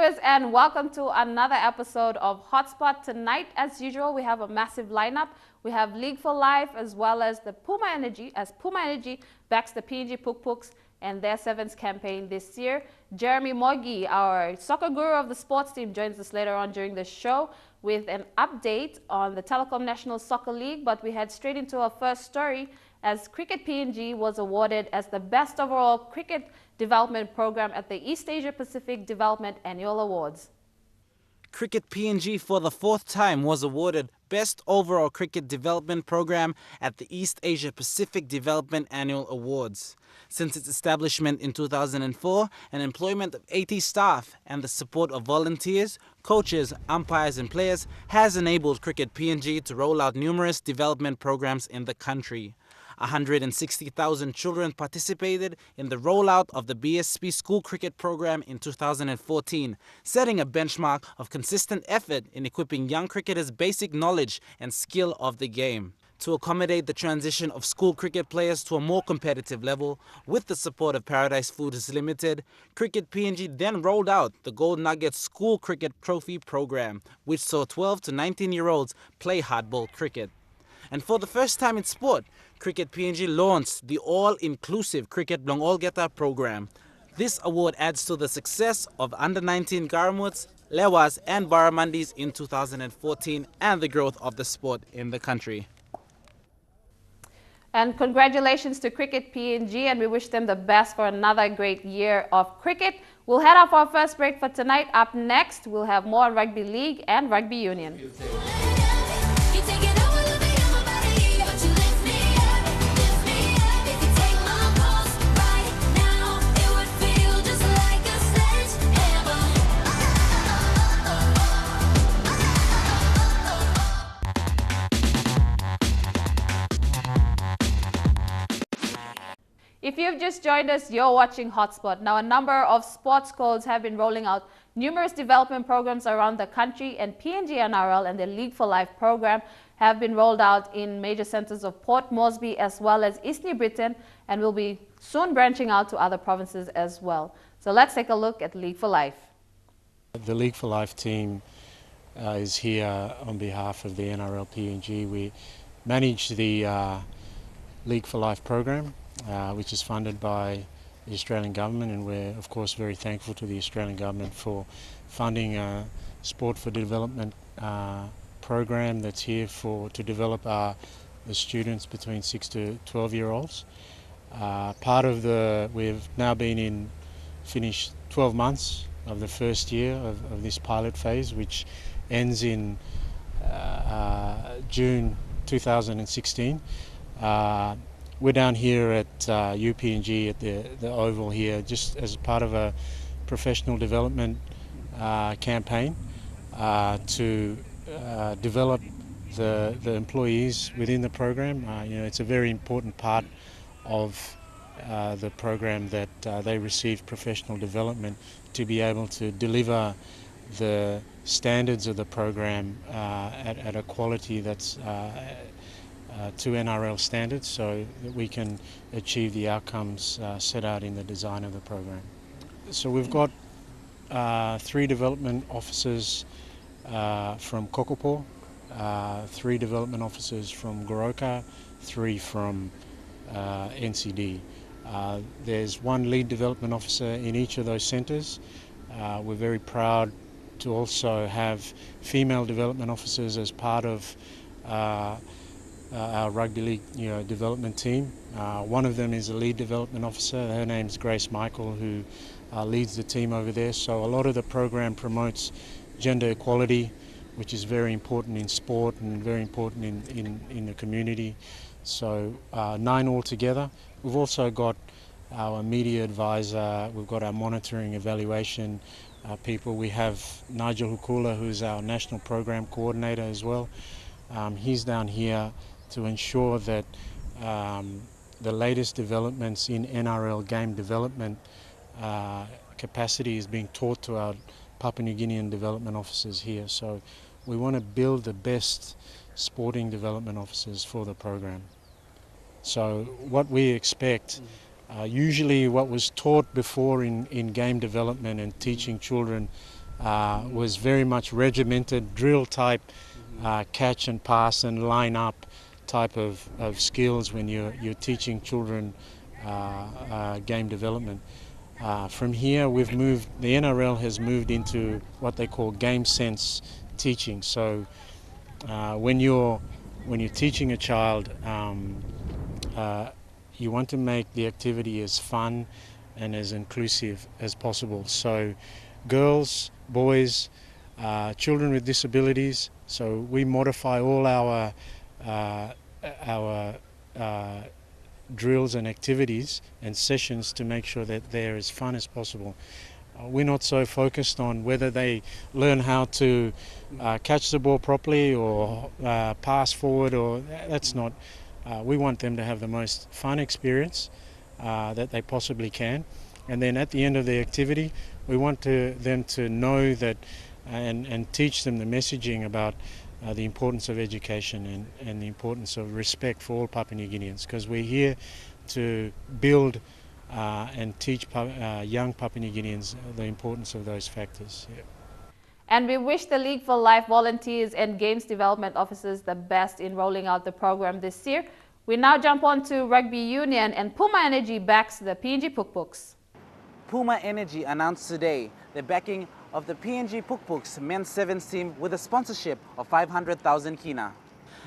viewers, and welcome to another episode of Hotspot. Tonight, as usual, we have a massive lineup. We have League for Life as well as the Puma Energy, as Puma Energy backs the PNG Pukpuks and their sevens campaign this year. Jeremy Mogi, our soccer guru of the sports team, joins us later on during the show with an update on the Telikom National Soccer League. But we head straight into our first story, as Cricket PNG was awarded as the best overall cricket development program at the East Asia Pacific Development Annual Awards. Cricket PNG for the fourth time was awarded Best Overall Cricket Development Program at the East Asia Pacific Development Annual Awards. Since its establishment in 2004, an employment of 80 staff and the support of volunteers, coaches, umpires and players has enabled Cricket PNG to roll out numerous development programs in the country. 160,000 children participated in the rollout of the BSP school cricket program in 2014, setting a benchmark of consistent effort in equipping young cricketers' basic knowledge and skill of the game. To accommodate the transition of school cricket players to a more competitive level, with the support of Paradise Foods Limited, Cricket PNG then rolled out the Gold Nugget School Cricket Trophy program, which saw 12 to 19-year-olds play hardball cricket. And for the first time in sport, Cricket PNG launched the all-inclusive Cricket Blongolgeta program. This award adds to the success of under-19 Garamuts, Lewas and Baramandis in 2014 and the growth of the sport in the country. And congratulations to Cricket PNG, and we wish them the best for another great year of cricket. We'll head off our first break for tonight. Up next, we'll have more rugby league and rugby union. If you've just joined us, you're watching Hotspot. Now, a number of sports codes have been rolling out numerous development programs around the country, and PNG NRL and the League for Life program have been rolled out in major centers of Port Moresby as well as East New Britain, and will be soon branching out to other provinces as well. So let's take a look at League for Life. The League for Life team is here on behalf of the NRL PNG. We manage the League for Life program, which is funded by the Australian government, and we're of course very thankful to the Australian government for funding a Sport for Development program that's here to develop the students between 6 to 12-year-olds. We've now been finished 12 months of the first year of this pilot phase, which ends in June 2016. We're down here at UPNG at the Oval here, just as part of a professional development campaign to develop the employees within the program. It's a very important part of the program that they receive professional development to be able to deliver the standards of the program at a quality that's to NRL standards, so that we can achieve the outcomes set out in the design of the program. So we've got 3 development officers from Kokopo, 3 development officers from Goroka, 3 from NCD. There's 1 lead development officer in each of those centres. We're very proud to also have female development officers as part of our rugby league development team. One of them is a lead development officer. Her name's Grace Michael, who leads the team over there. So a lot of the program promotes gender equality, which is very important in sport and very important in the community. So 9 altogether. We've also got our media advisor, we've got our monitoring evaluation people. We have Nigel Hukula, who's our national program coordinator as well. He's down here to ensure that the latest developments in NRL game development capacity is being taught to our Papua New Guinean development officers here. So we want to build the best sporting development officers for the program. So what we expect, usually what was taught before in game development and teaching children was very much regimented, drill type, catch and pass and line up type of skills when you're teaching children game development. From here we've moved, the NRL has moved into what they call game sense teaching. So when you're teaching a child, you want to make the activity as fun and as inclusive as possible. So girls, boys, children with disabilities, so we modify all our drills and activities and sessions to make sure that they're as fun as possible. We're not so focused on whether they learn how to catch the ball properly or pass forward, or that's not. We want them to have the most fun experience that they possibly can, and then at the end of the activity we want them to know that and teach them the messaging about the importance of education and the importance of respect for all Papua New Guineans, because we're here to build and teach young Papua New Guineans the importance of those factors. Yeah. And we wish the League for Life volunteers and games development officers the best in rolling out the program this year. We now jump on to Rugby Union, and Puma Energy backs the PNG Pukpuks. Puma Energy announced today the backing of the PNG Pukpuks men's sevens team with a sponsorship of 500,000 kina.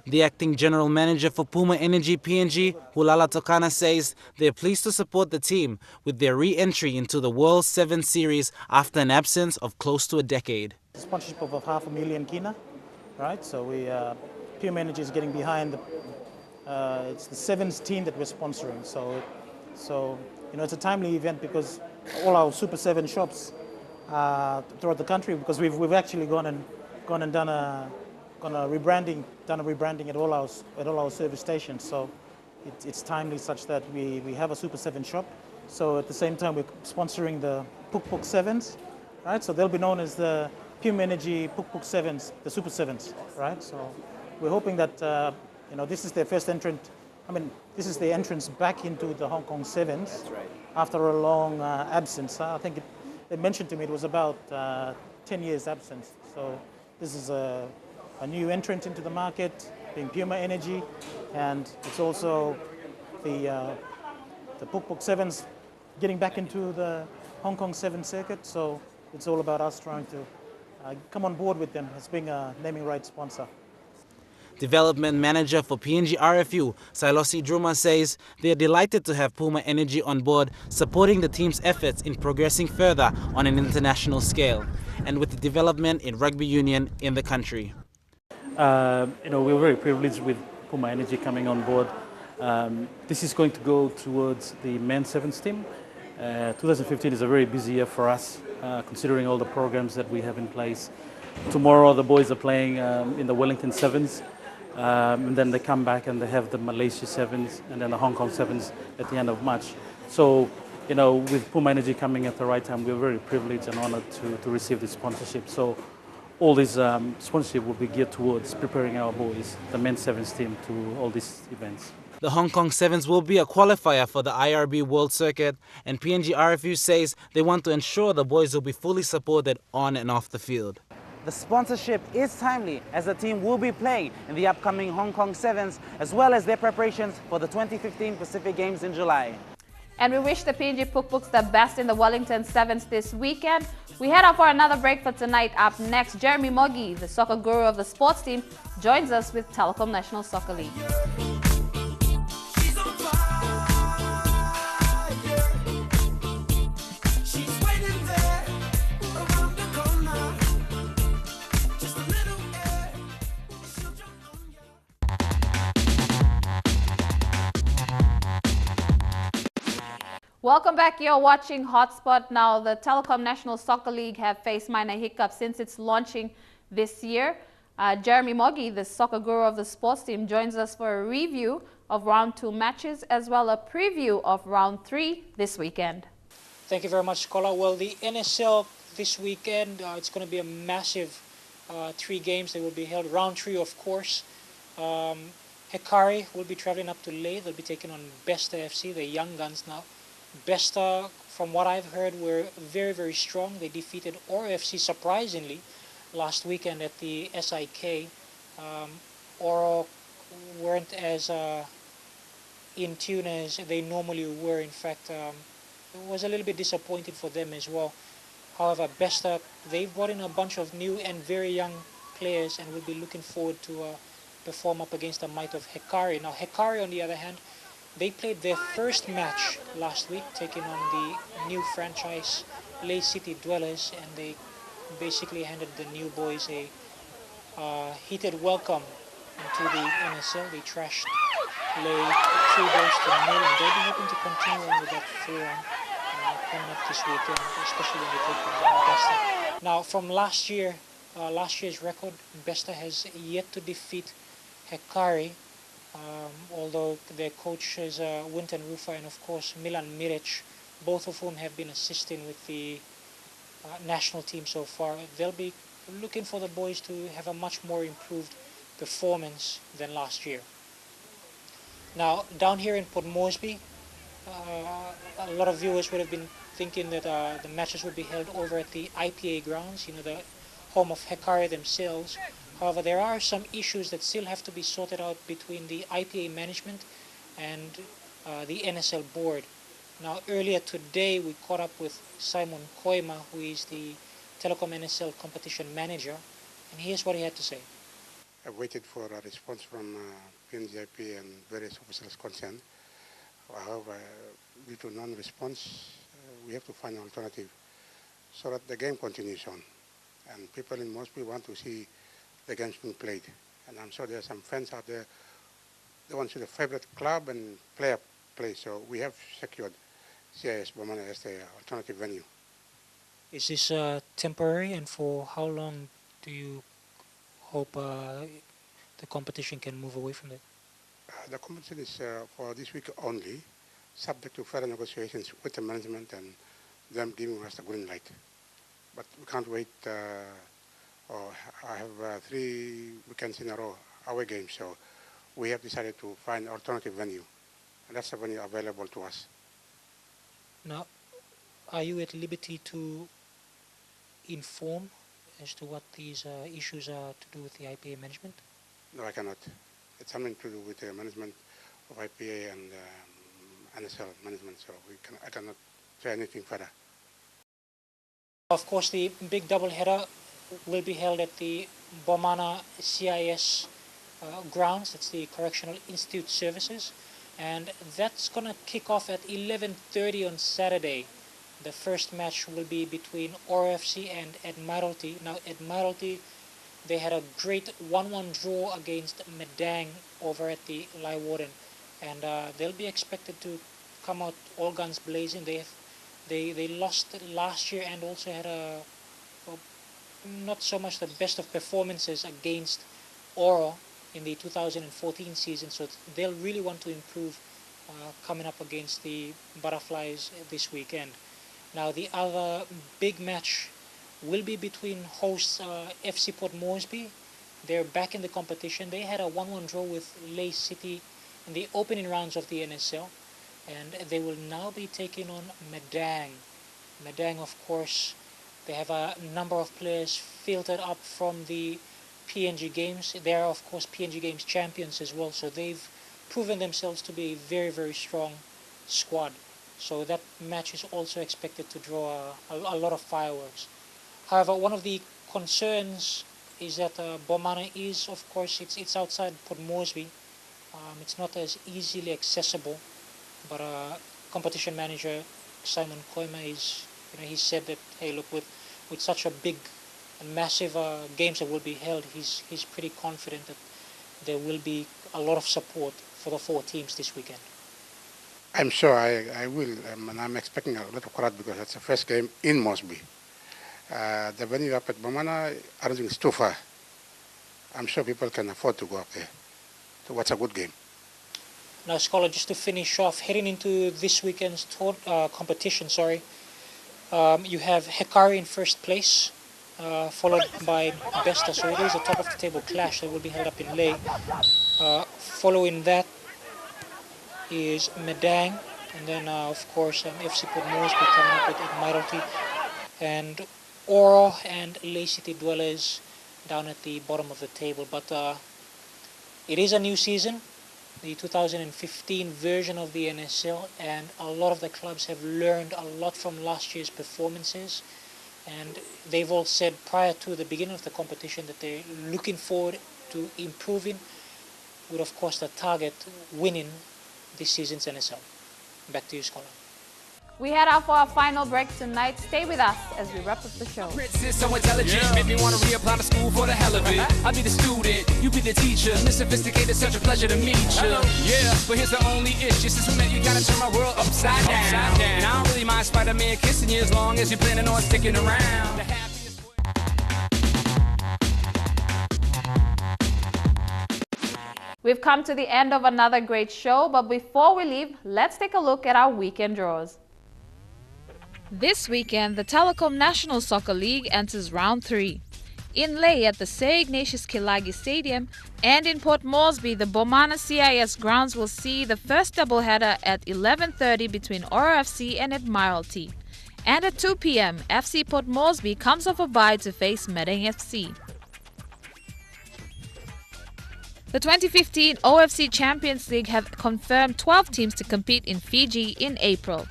The acting general manager for Puma Energy PNG, Hulala Tokana, says they're pleased to support the team with their re-entry into the World 7 Series after an absence of close to a decade. Sponsorship of 500,000 kina, right? So Puma Energy is getting behind it's the sevens team that we're sponsoring. So it's a timely event because all our Super 7 shops throughout the country, because we've actually gone and done a rebranding at all our service stations. So it's timely such that we have a Super 7 shop. So at the same time we're sponsoring the Pukpuk Sevens, right? So they'll be known as the Puma Energy Pukpuk Sevens, the Super Sevens, right? So we're hoping that this is their first entrant. This is their entrance back into the Hong Kong Sevens. That's right. After a long absence. I think they mentioned to me it was about 10 years absence. So this is a new entrant into the market, being Puma Energy, and it's also the Pukpuk Sevens getting back into the Hong Kong 7 circuit. So it's all about us trying to come on board with them as being a naming rights sponsor. Development Manager for PNG RFU, Sailosi Druma, says they are delighted to have Puma Energy on board, supporting the team's efforts in progressing further on an international scale and with the development in rugby union in the country. We're very privileged with Puma Energy coming on board. This is going to go towards the men's sevens team. 2015 is a very busy year for us, considering all the programs that we have in place. Tomorrow the boys are playing in the Wellington Sevens, and then they come back and they have the Malaysia Sevens and then the Hong Kong Sevens at the end of March. So, with Puma Energy coming at the right time, we're very privileged and honored to receive this sponsorship. So all this sponsorship will be geared towards preparing our boys, the men's sevens team, to all these events. The Hong Kong Sevens will be a qualifier for the IRB World Circuit, and PNG RFU says they want to ensure the boys will be fully supported on and off the field. The sponsorship is timely as the team will be playing in the upcoming Hong Kong Sevens as well as their preparations for the 2015 Pacific Games in July. And we wish the PNG Pukpuks the best in the Wellington Sevens this weekend. We head out for another break for tonight. Up next, Jeremy Mogi, the soccer guru of the sports team, joins us with Telikom National Soccer League. Welcome back. You're watching Hotspot. Now, the Telikom National Soccer League have faced minor hiccups since its launching this year. Jeremy Mogi, the soccer guru of the sports team, joins us for a review of round 2 matches as well as a preview of round 3 this weekend. Thank you very much, Kola. Well, the NSL this weekend, it's going to be a massive 3 games. They will be held. Round 3, of course. Hekari will be traveling up to Leh. They'll be taking on Besta FC, the young guns now. Besta from what I've heard, were very, very strong. They defeated ORFC surprisingly last weekend at the SIK. Oro weren't as in tune as they normally were. In fact, it was a little bit disappointing for them as well. However, Besta, they've brought in a bunch of new and very young players, and we'll be looking forward to perform up against the might of Hekari. Now, Hekari, on the other hand, they played their first match last week, taking on the new franchise Lay City Dwellers, and they basically handed the new boys a heated welcome into the NSL. They trashed Lay 3 goals to 0, and they'll be hoping to continue on with that form coming up this weekend, especially when they take on Besta. Now, from last year's record, Besta has yet to defeat Hekari, although their coaches Winton Rufa and of course Milan Miric, both of whom have been assisting with the national team so far. They'll be looking for the boys to have a much more improved performance than last year. Now, down here in Port Moresby, a lot of viewers would have been thinking that the matches would be held over at the IPA grounds, the home of Hekari themselves. However, there are some issues that still have to be sorted out between the IPA management and the NSL board. Now, earlier today, we caught up with Simon Koima, who is the Telikom NSL competition manager, and here's what he had to say. I waited for a response from PNG and various officials concerned. However, due to non-response, we have to find an alternative so that the game continues on. And people in Mosby want to see the games being played. And I'm sure there are some fans out there, they want to see the favorite club and player play. So we have secured CIS Bomana as the alternative venue. Is this temporary, and for how long do you hope the competition can move away from that? The competition is for this week only, subject to further negotiations with the management and them giving us the green light. But we can't wait. I have 3 weekends in a row away games, so we have decided to find an alternative venue, and that's the venue available to us. Now, are you at liberty to inform as to what these issues are to do with the IPA management? No, I cannot. It's something to do with the management of IPA and NSL management, so I cannot say anything further. Of course, the big doubleheader will be held at the Bomana CIS grounds. That's the Correctional Institute Services, and that's going to kick off at 11:30 on Saturday. The first match will be between ORFC and Admiralty. Now, Admiralty, they had a great 1-1 draw against Medang over at the Leeuwarden, and they'll be expected to come out all guns blazing. They lost last year and also had not so much the best of performances against Oro in the 2014 season, so they'll really want to improve coming up against the Butterflies this weekend. Now, the other big match will be between hosts FC Port Moresby. They're back in the competition. They had a 1-1 draw with Lay City in the opening rounds of the NSL, and they will now be taking on Medang. Medang, of course, they have a number of players filtered up from the PNG Games. They are, of course, PNG Games champions as well, so they've proven themselves to be a very, very strong squad. So that match is also expected to draw a lot of fireworks. However, one of the concerns is that Bomana is, of course, it's outside Port Moresby. It's not as easily accessible, but competition manager Simon Koima he said that, hey, look, with such a big and massive games that will be held, he's pretty confident that there will be a lot of support for the 4 teams this weekend. I'm sure I will, and I'm expecting a lot of crowd because it's the first game in Mosby. The venue up at Bomana, I don't think it's too far. I'm sure people can afford to go up there to watch a good game. Now, Scholar, just to finish off, heading into this weekend's competition, you have Hekari in first place, followed by Besta. So it is a top of the table clash that will be held up in Lay. Following that is Medang, And then, of course, FC Port Moresby coming up with Admiralty, and Oro and Lay City Dwellers down at the bottom of the table. But it is a new season, the 2015 version of the NSL, and a lot of the clubs have learned a lot from last year's performances. And they've all said prior to the beginning of the competition that they're looking forward to improving, with of course the target winning this season's NSL. Back to you, Scholar. We head out for our final break tonight. Stay with us as we wrap up the show. Princess, so intelligent, make me want to reapply to school for the hell of it. I'll be the student, you be the teacher. Miss Sophisticated, such a pleasure to meet you. Yeah, but here's the only issue. Since we met, you gotta turn my world upside down. And I don't really mind Spider-Man kissing you as long as you're planning on sticking around. We've come to the end of another great show, but before we leave, let's take a look at our weekend draws. This weekend, the Telikom National Soccer League enters round 3. In Ley at the Sir Ignatius Kilagi Stadium and in Port Moresby, the Bomana CIS grounds will see the first doubleheader at 11:30 between Oro FC and Admiralty. And at 2 p.m, FC Port Moresby comes off a bye to face Medang FC. The 2015 OFC Champions League have confirmed 12 teams to compete in Fiji in April.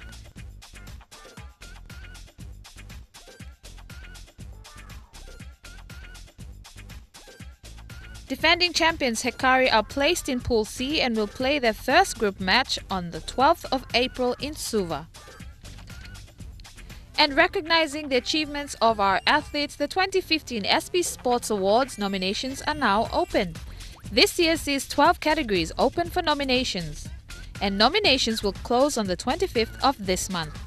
Defending champions Hekari are placed in Pool C and will play their first group match on the 12th of April in Suva. And recognizing the achievements of our athletes, the 2015 SB Sports Awards nominations are now open. This year sees 12 categories open for nominations, and nominations will close on the 25th of this month.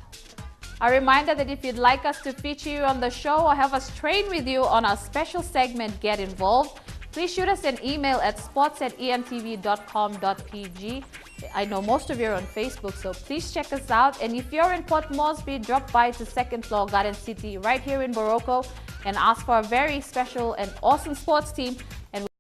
A reminder that if you'd like us to feature you on the show or have us train with you on our special segment Get Involved, please shoot us an email at sports@emtv.com.pg. I know most of you are on Facebook, so please check us out. And if you're in Port Moresby, drop by to second floor Garden City right here in Boroko and ask for a very special and awesome sports team. And